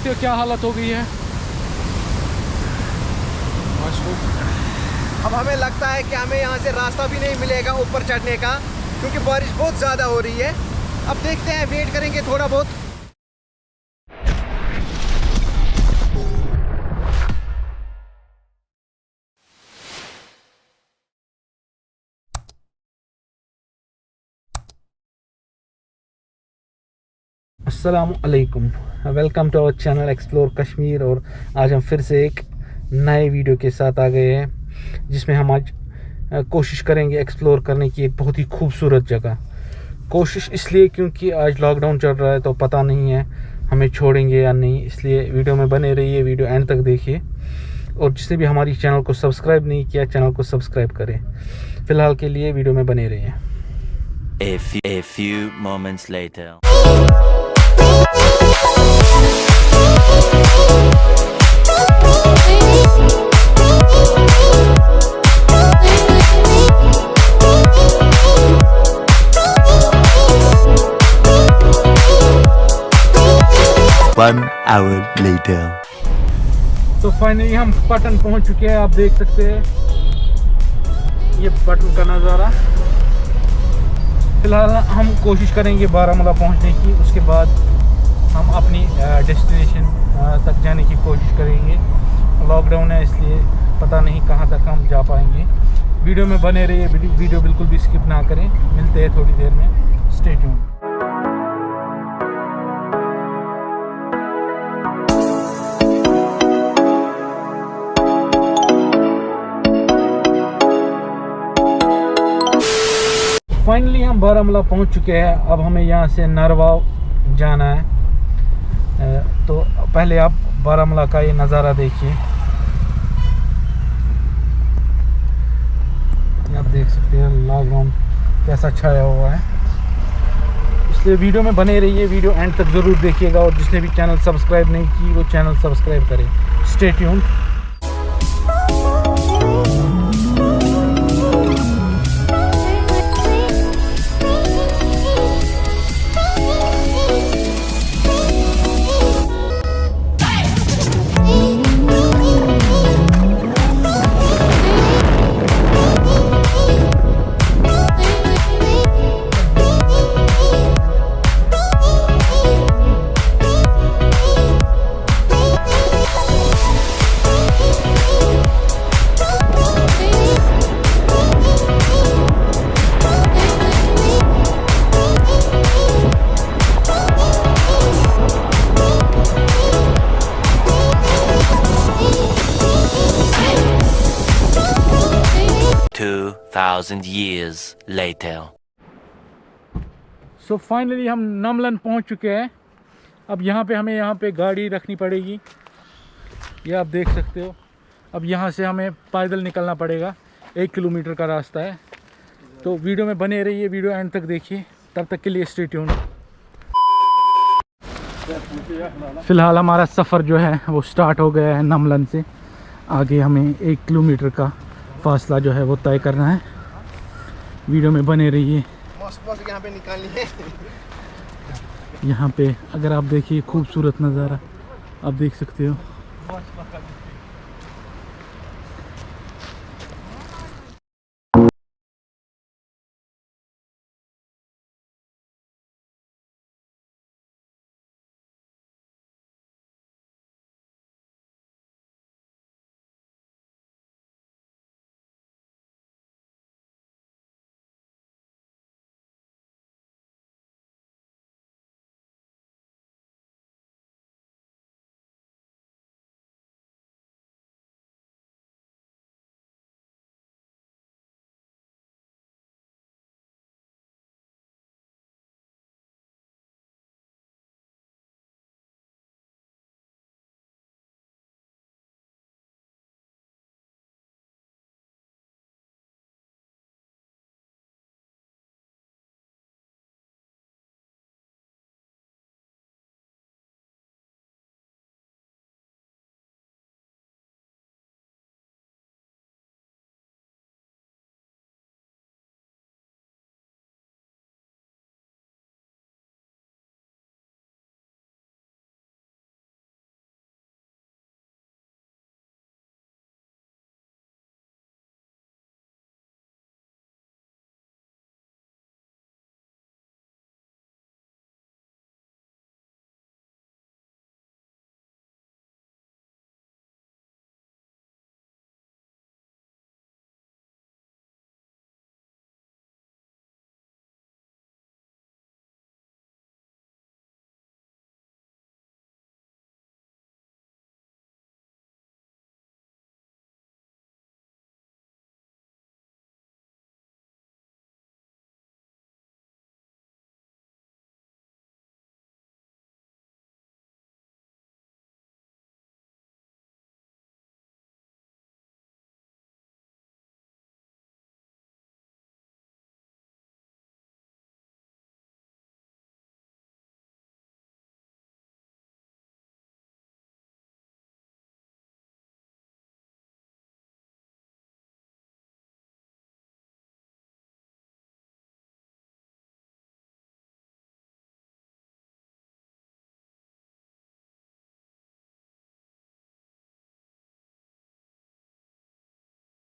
तो क्या हालत हो गई है। अब हमें लगता है कि हमें यहाँ से रास्ता भी नहीं मिलेगा ऊपर चढ़ने का, क्योंकि बारिश बहुत ज़्यादा हो रही है। अब देखते हैं, वेट करेंगे थोड़ा बहुत। अस्सलाम वालेकुम, welcome to our channel explore Kashmir. और आज हम फिर से एक नए वीडियो के साथ आ गए हैं, जिसमें हम आज कोशिश करेंगे एक्सप्लोर करने की एक बहुत ही खूबसूरत जगह। कोशिश इसलिए क्योंकि आज लॉकडाउन चल रहा है, तो पता नहीं है हमें छोड़ेंगे या नहीं, इसलिए वीडियो में बने रहिए, वीडियो एंड तक देखिए। और जिसने भी हमारी चैनल को सब्सक्राइब नहीं किया, चैनल को सब्सक्राइब करें। फ़िलहाल के लिए वीडियो में बने रहिए। A few moments later. One hour later. तो फाइनली हम पटन पहुंच चुके हैं। आप देख सकते हैं ये पटन का नज़ारा। फिलहाल हम कोशिश करेंगे बारामूला पहुंचने की, उसके बाद हम अपनी डेस्टिनेशन तक जाने की कोशिश करेंगे। लॉकडाउन है, इसलिए पता नहीं कहां तक हम जा पाएंगे। वीडियो में बने रहिए, वीडियो बिल्कुल भी स्किप ना करें। मिलते हैं थोड़ी देर में, स्टे ट्यून्ड। फाइनली हम बारामूला पहुंच चुके हैं। अब हमें यहाँ से नरवाव जाना है। तो पहले आप बारामूला का ये नज़ारा देखिए। आप देख सकते हैं लॉकडाउन कैसा छाया हुआ है, इसलिए वीडियो में बने रहिए, वीडियो एंड तक ज़रूर देखिएगा। और जिसने भी चैनल सब्सक्राइब नहीं की, वो चैनल सब्सक्राइब करें। Stay tuned. Thousand years later. So finally हम नमलन पहुंच चुके हैं। अब यहाँ पे गाड़ी रखनी पड़ेगी, ये आप देख सकते हो। अब यहाँ से हमें पैदल निकलना पड़ेगा, 1 किलोमीटर का रास्ता है। तो वीडियो में बने रहिए, वीडियो एंड तक देखिए। तब तक के लिए स्टे ट्यून्ड। फ़िलहाल हमारा सफ़र जो है वो स्टार्ट हो गया है नमलन से। आगे हमें 1 किलोमीटर का फासला जो है वो तय करना है। वीडियो में बने रहिए। यहाँ पे निकालनी है। यहाँ पे अगर आप देखिए खूबसूरत नज़ारा आप देख सकते हो।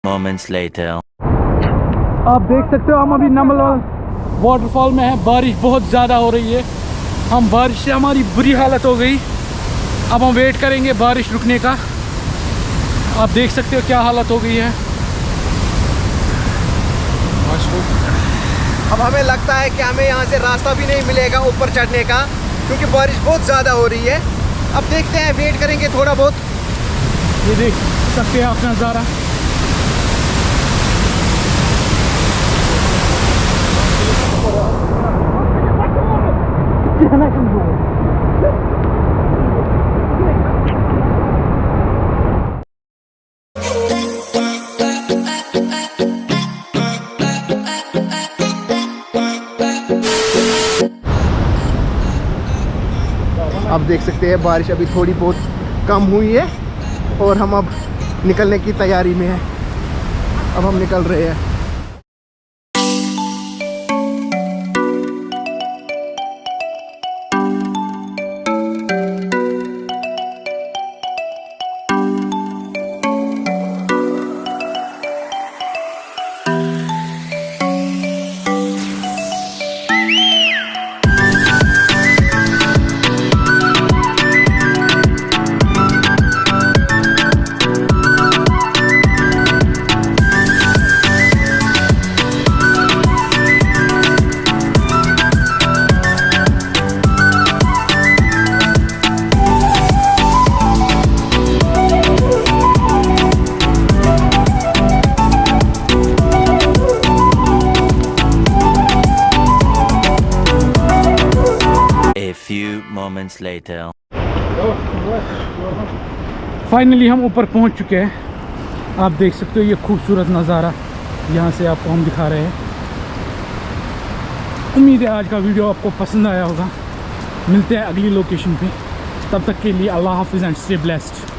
moments later. आप देख सकते हो हम अभी नमलाल वाटरफॉल में है। बारिश बहुत ज़्यादा हो रही है। हम बारिश से हमारी बुरी हालत हो गई। अब हम वेट करेंगे बारिश रुकने का। आप देख सकते हो क्या हालत हो गई है। अब हमें लगता है कि हमें यहाँ से रास्ता भी नहीं मिलेगा ऊपर चढ़ने का, क्योंकि बारिश बहुत ज़्यादा हो रही है। अब देखते हैं, वेट करेंगे थोड़ा बहुत। ये देख सकते हैं आप नज़ारा। आप देख सकते हैं बारिश अभी थोड़ी बहुत कम हुई है और हम अब निकलने की तैयारी में हैं। अब हम निकल रहे हैं। Few moments later. फाइनली हम ऊपर पहुंच चुके हैं। आप देख सकते हो ये खूबसूरत नज़ारा यहाँ से आपको हम दिखा रहे हैं। उम्मीद है आज का वीडियो आपको पसंद आया होगा। मिलते हैं अगली लोकेशन पे। तब तक के लिए अल्लाह हाफिज़ एंड स्टे ब्लेस्ड।